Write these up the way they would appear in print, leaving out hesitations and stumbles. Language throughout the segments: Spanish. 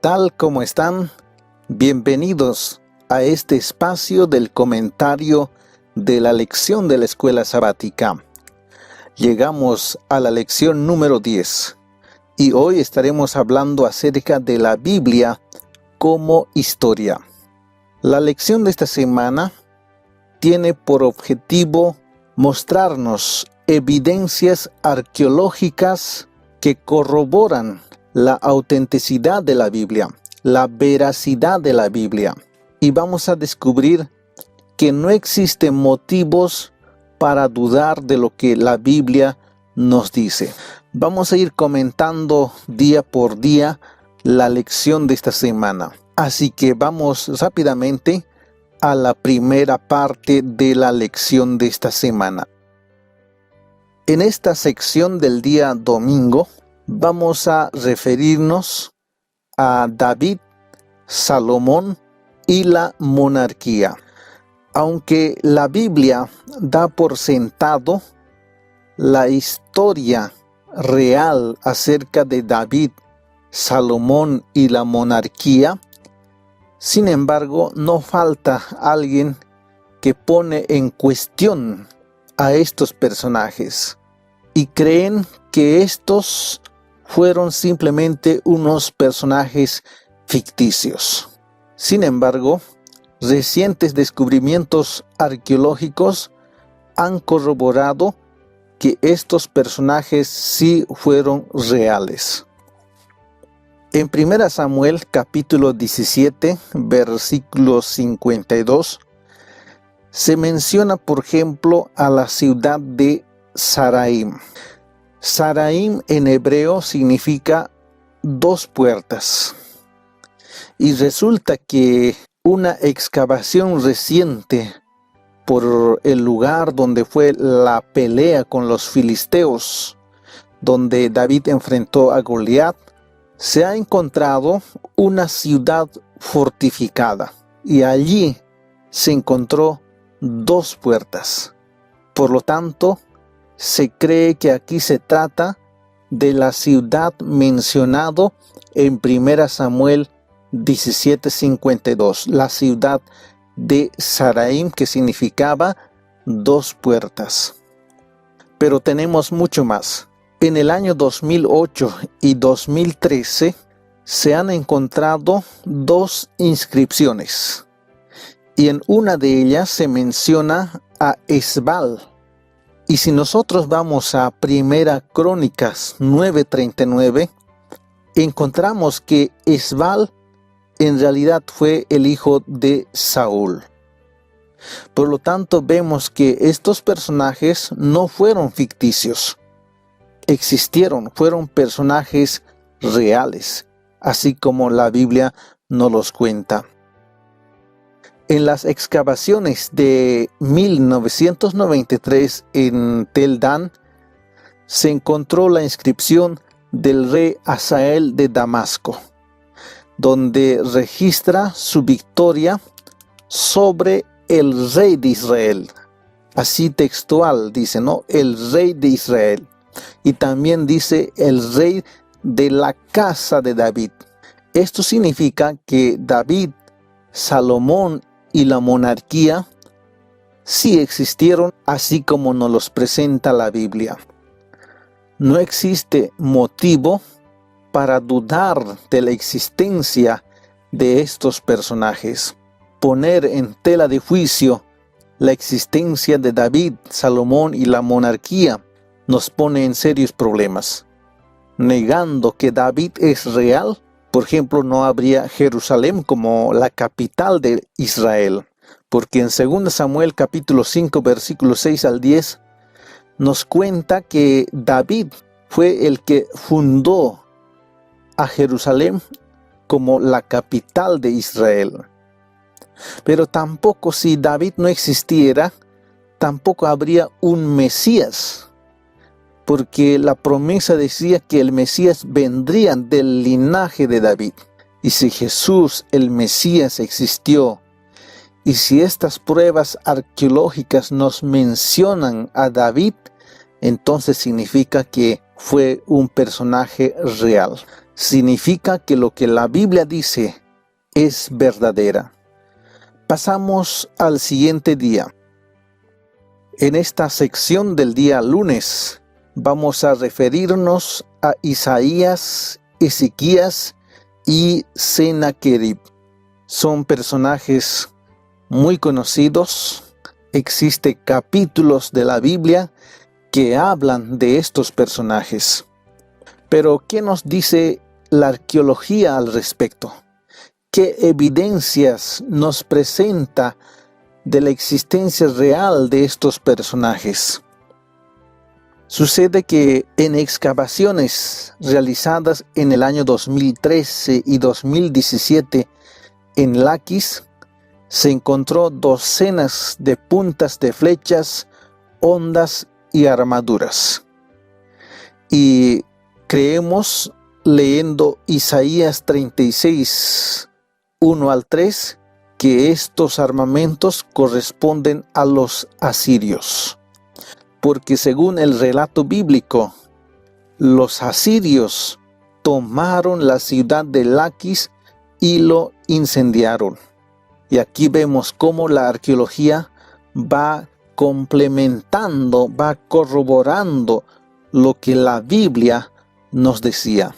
tal? ¿Cómo están? Bienvenidos a este espacio del comentario de la lección de la escuela sabática. Llegamos a la lección número 10 y hoy estaremos hablando acerca de la Biblia como historia. La lección de esta semana tiene por objetivo mostrarnos evidencias arqueológicas que corroboran la autenticidad de la Biblia, la veracidad de la Biblia. Y vamos a descubrir que no existen motivos para dudar de lo que la Biblia nos dice. Vamos a ir comentando día por día la lección de esta semana. Así que vamos rápidamente a la primera parte de la lección de esta semana. En esta sección del día domingo vamos a referirnos a David, Salomón y la monarquía. Aunque la Biblia da por sentado la historia real acerca de David, Salomón y la monarquía, sin embargo, no falta alguien que pone en cuestión a estos personajes y creen que estos fueron simplemente unos personajes ficticios. Sin embargo, recientes descubrimientos arqueológicos han corroborado que estos personajes sí fueron reales. En 1 Samuel capítulo 17, versículo 52, se menciona, por ejemplo, a la ciudad de Saraim. Saraim en hebreo significa 2 puertas. Y resulta que una excavación reciente por el lugar donde fue la pelea con los filisteos, donde David enfrentó a Goliat, se ha encontrado una ciudad fortificada. Y allí se encontró 2 puertas. Por lo tanto, se cree que aquí se trata de la ciudad mencionado en 1 Samuel 17:52, la ciudad de Saraim, que significaba 2 puertas. Pero tenemos mucho más. En el año 2008 y 2013 se han encontrado 2 inscripciones. Y en una de ellas se menciona a Esbal. Y si nosotros vamos a Primera Crónicas 9:39, encontramos que Esbal en realidad fue el hijo de Saúl. Por lo tanto, vemos que estos personajes no fueron ficticios. Existieron, fueron personajes reales, así como la Biblia nos los cuenta. En las excavaciones de 1993 en Tel Dan, se encontró la inscripción del rey Hazael de Damasco, donde registra su victoria sobre el rey de Israel. Así textual dice, ¿no? El rey de Israel. Y también dice el rey de la casa de David. Esto significa que David, Salomón y la monarquía sí existieron, así como nos los presenta la Biblia. No existe motivo para dudar de la existencia de estos personajes. Poner en tela de juicio la existencia de David, Salomón y la monarquía nos pone en serios problemas. Negando que David es real, por ejemplo, no habría Jerusalén como la capital de Israel, porque en 2 Samuel capítulo 5 versículos 6 al 10 nos cuenta que David fue el que fundó a Jerusalén como la capital de Israel. Pero tampoco, si David no existiera, tampoco habría un Mesías, porque la promesa decía que el Mesías vendría del linaje de David. Y si Jesús, el Mesías, existió, y si estas pruebas arqueológicas nos mencionan a David, entonces significa que fue un personaje real. significa que lo que la Biblia dice es verdadera. Pasamos al siguiente día. En esta sección del día lunes vamos a referirnos a Isaías, Ezequías y Sennacherib. Son personajes muy conocidos. Existen capítulos de la Biblia que hablan de estos personajes. Pero, ¿qué nos dice la arqueología al respecto? ¿Qué evidencias nos presenta de la existencia real de estos personajes? Sucede que en excavaciones realizadas en el año 2013 y 2017 en Laquis, se encontró docenas de puntas de flechas, hondas y armaduras. Y creemos, leyendo Isaías 36, 1 al 3, que estos armamentos corresponden a los asirios. Porque según el relato bíblico, los asirios tomaron la ciudad de Laquis y lo incendiaron. Y aquí vemos cómo la arqueología va complementando, va corroborando lo que la Biblia nos decía.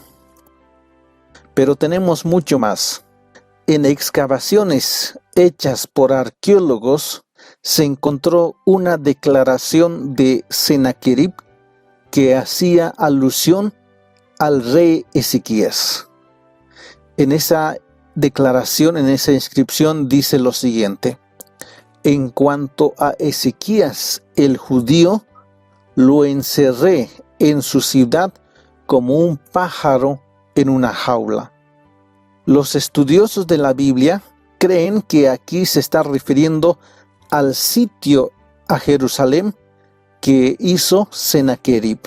Pero tenemos mucho más. En excavaciones hechas por arqueólogos se encontró una declaración de Sennacherib que hacía alusión al rey Ezequías. En esa declaración, en esa inscripción dice lo siguiente: en cuanto a Ezequías el judío, lo encerré en su ciudad como un pájaro en una jaula. Los estudiosos de la Biblia creen que aquí se está refiriendo al sitio a Jerusalén que hizo Sennacherib.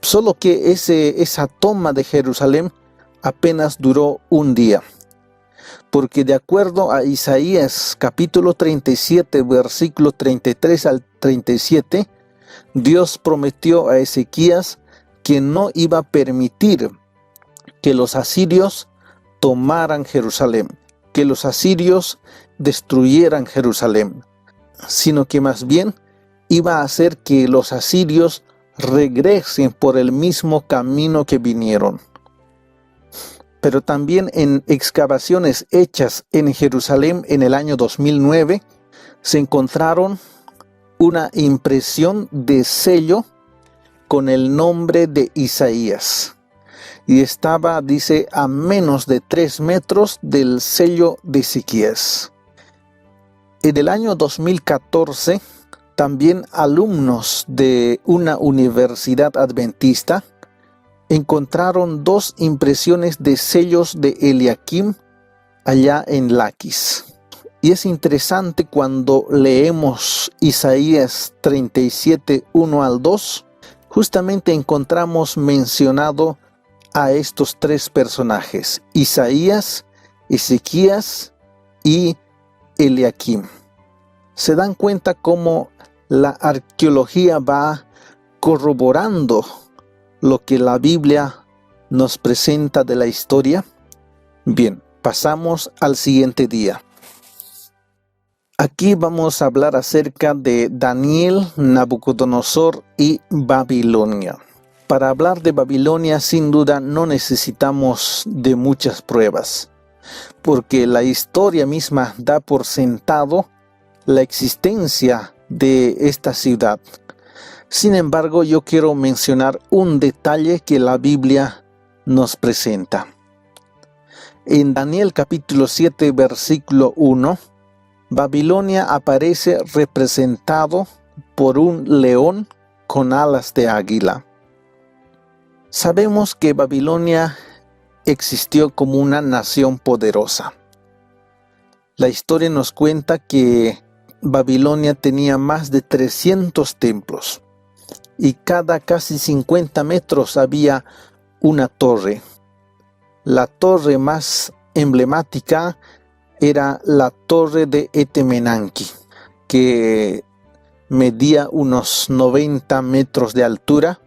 Solo que esa toma de Jerusalén apenas duró un día, porque de acuerdo a Isaías capítulo 37, versículo 33 al 37, Dios prometió a Ezequías que no iba a permitir que los asirios tomaran Jerusalén, que los asirios destruyeran Jerusalén, sino que más bien iba a hacer que los asirios regresen por el mismo camino que vinieron. Pero también en excavaciones hechas en Jerusalén en el año 2009 se encontraron una impresión de sello con el nombre de Isaías. Y estaba, dice, a menos de 3 metros del sello de Ezequías. En el año 2014, también alumnos de una universidad adventista encontraron 2 impresiones de sellos de Eliakim allá en Laquis. Y es interesante cuando leemos Isaías 37, 1 al 2, justamente encontramos mencionado a estos 3 personajes: Isaías, Ezequías y Eliakim. Se dan cuenta cómo la arqueología va corroborando lo que la Biblia nos presenta de la historia. Bien, pasamos al siguiente día. Aquí vamos a hablar acerca de Daniel, Nabucodonosor y Babilonia. Para hablar de Babilonia, sin duda, no necesitamos de muchas pruebas, porque la historia misma da por sentado la existencia de esta ciudad. Sin embargo, yo quiero mencionar un detalle que la Biblia nos presenta. En Daniel capítulo 7, versículo 1, Babilonia aparece representado por un león con alas de águila. Sabemos que Babilonia existió como una nación poderosa. La historia nos cuenta que Babilonia tenía más de 300 templos y cada casi 50 metros había una torre. La torre más emblemática era la torre de Etemenanki, que medía unos 90 metros de altura,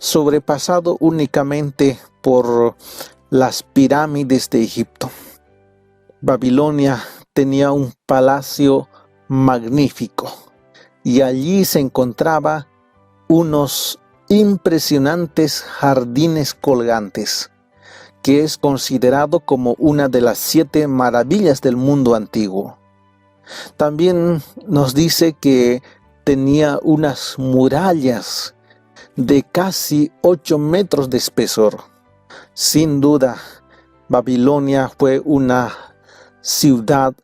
sobrepasado únicamente por las pirámides de Egipto. Babilonia tenía un palacio magnífico y allí se encontraba unos impresionantes jardines colgantes, que es considerado como una de las 7 maravillas del mundo antiguo. También nos dice que tenía unas murallas de casi 8 metros de espesor. Sin duda, Babilonia fue una ciudad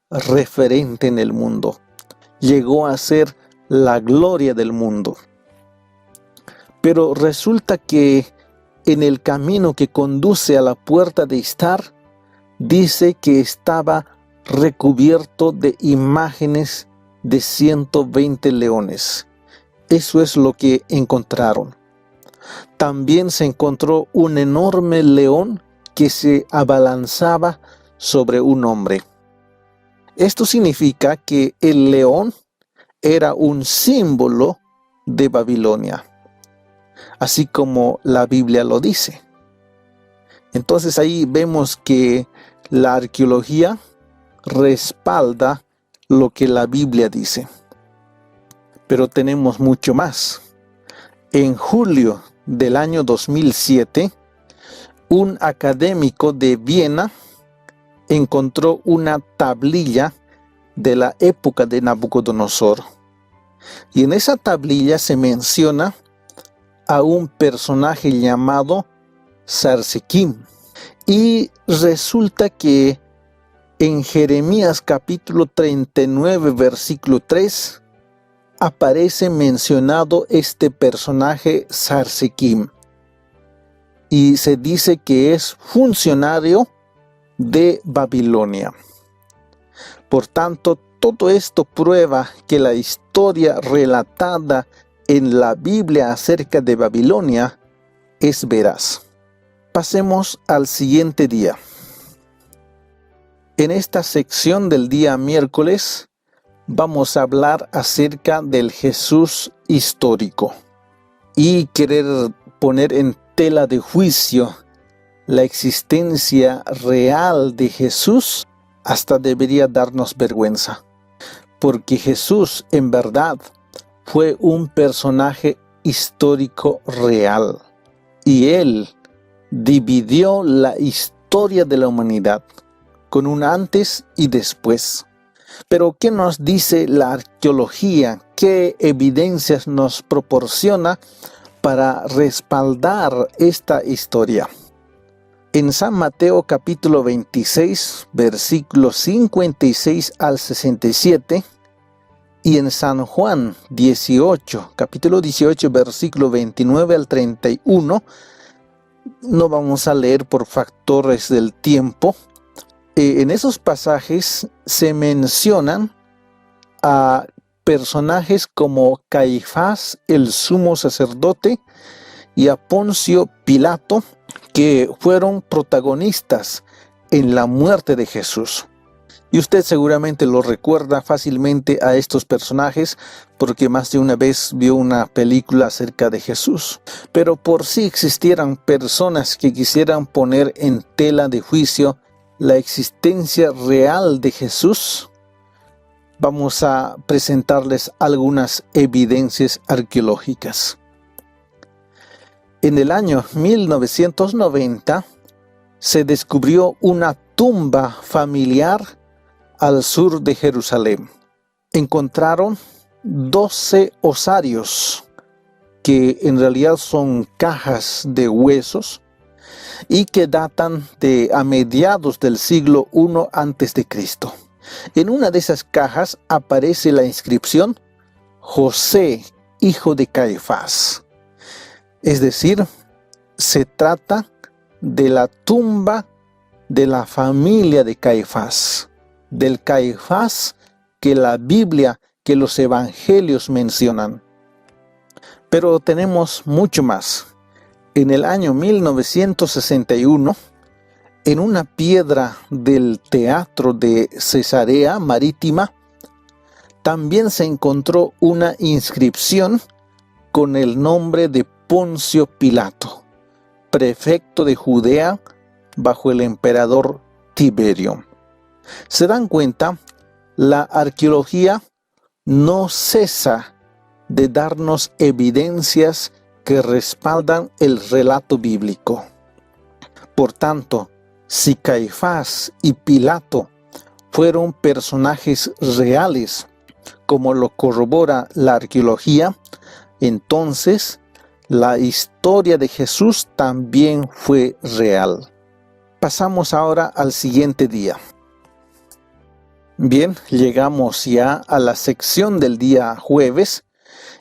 referente en el mundo. Llegó a ser la gloria del mundo. Pero resulta que en el camino que conduce a la puerta de Istar, dice que estaba recubierto de imágenes de 120 leones. Eso es lo que encontraron. También se encontró un enorme león que se abalanzaba sobre un hombre. Esto significa que el león era un símbolo de Babilonia, así como la Biblia lo dice. Entonces ahí vemos que la arqueología respalda lo que la Biblia dice. Pero tenemos mucho más. En julio del año 2007, un académico de Viena encontró una tablilla de la época de Nabucodonosor. Y en esa tablilla se menciona a un personaje llamado Sarsequim. Y resulta que en Jeremías capítulo 39, versículo 3, aparece mencionado este personaje Sarsequim. Y se dice que es funcionario de Babilonia. Por tanto, todo esto prueba que la historia relatada en la Biblia acerca de Babilonia es veraz. Pasemos al siguiente día. En esta sección del día miércoles vamos a hablar acerca del Jesús histórico y querer poner en tela de juicio la existencia real de Jesús hasta debería darnos vergüenza, porque Jesús en verdad fue un personaje histórico real y Él dividió la historia de la humanidad con un antes y después. Pero ¿qué nos dice la arqueología? ¿Qué evidencias nos proporciona para respaldar esta historia? En San Mateo capítulo 26, versículos 56 al 67, y en San Juan 18, capítulo 18, versículo 29 al 31, no vamos a leer por factores del tiempo. En esos pasajes se mencionan a personajes como Caifás, el sumo sacerdote, y a Poncio Pilato, que fueron protagonistas en la muerte de Jesús. Y usted seguramente lo recuerda fácilmente a estos personajes porque más de una vez vio una película acerca de Jesús. Pero por si existieran personas que quisieran poner en tela de juicio la existencia real de Jesús, vamos a presentarles algunas evidencias arqueológicas. En el año 1990 se descubrió una tumba familiar al sur de Jerusalén. Encontraron 12 osarios, que en realidad son cajas de huesos y que datan de a mediados del siglo I a.C. En una de esas cajas aparece la inscripción José, hijo de Caifás. Es decir, se trata de la tumba de la familia de Caifás, del Caifás que la Biblia, que los evangelios mencionan. Pero tenemos mucho más. En el año 1961, en una piedra del teatro de Cesarea Marítima, también se encontró una inscripción con el nombre de Poncio Pilato, prefecto de Judea bajo el emperador Tiberio. ¿Se dan cuenta? La arqueología no cesa de darnos evidencias que respaldan el relato bíblico. Por tanto, si Caifás y Pilato fueron personajes reales, como lo corrobora la arqueología, entonces la historia de Jesús también fue real. Pasamos ahora al siguiente día. Bien, llegamos ya a la sección del día jueves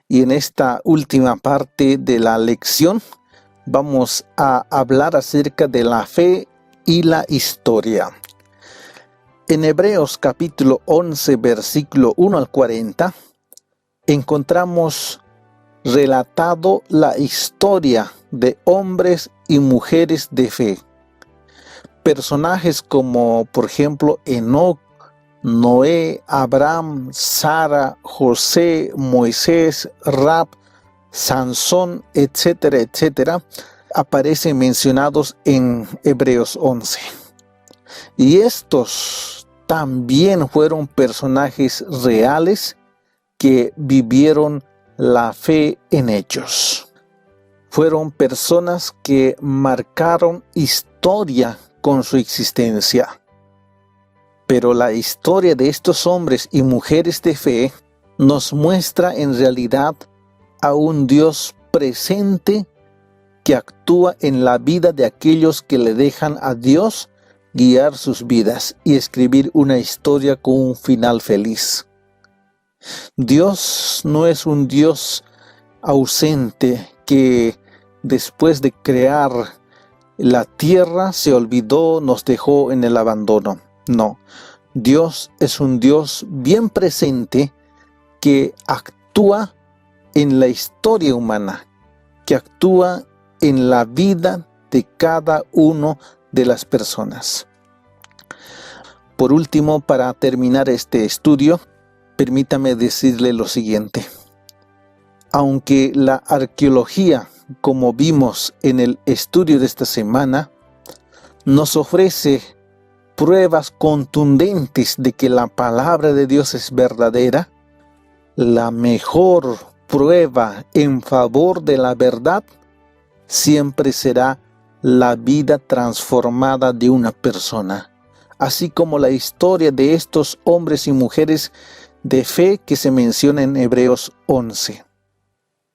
y en esta última parte de la lección vamos a hablar acerca de la fe y la historia. En Hebreos capítulo 11, versículo 1 al 40, encontramos relatado la historia de hombres y mujeres de fe. Personajes como, por ejemplo, Enoc, Noé, Abraham, Sara, José, Moisés, Rahab, Sansón, etcétera, etcétera, aparecen mencionados en Hebreos 11. Y estos también fueron personajes reales que vivieron la fe en ellos. Fueron personas que marcaron historia con su existencia. Pero la historia de estos hombres y mujeres de fe nos muestra en realidad a un Dios presente que actúa en la vida de aquellos que le dejan a Dios guiar sus vidas y escribir una historia con un final feliz. Dios no es un Dios ausente que después de crear la tierra se olvidó, nos dejó en el abandono. No, Dios es un Dios bien presente que actúa en la historia humana, que actúa en la vida de cada uno de las personas. Por último, para terminar este estudio, permítame decirle lo siguiente. Aunque la arqueología, como vimos en el estudio de esta semana, nos ofrece pruebas contundentes de que la palabra de Dios es verdadera, la mejor prueba en favor de la verdad siempre será la vida transformada de una persona, así como la historia de estos hombres y mujeres de fe que se menciona en Hebreos 11.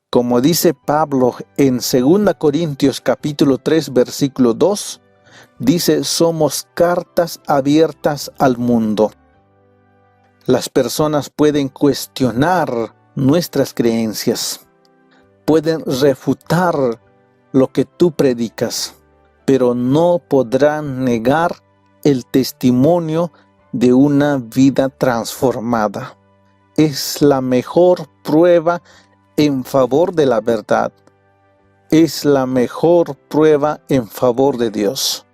Como dice Pablo en 2 Corintios capítulo 3 versículo 2, dice: somos cartas abiertas al mundo. Las personas pueden cuestionar nuestras creencias, pueden refutar lo que tú predicas, pero no podrán negar el testimonio de una vida transformada. Es la mejor prueba en favor de la verdad. Es la mejor prueba en favor de Dios.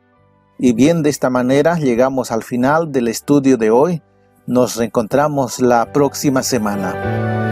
Y bien, de esta manera llegamos al final del estudio de hoy. Nos reencontramos la próxima semana.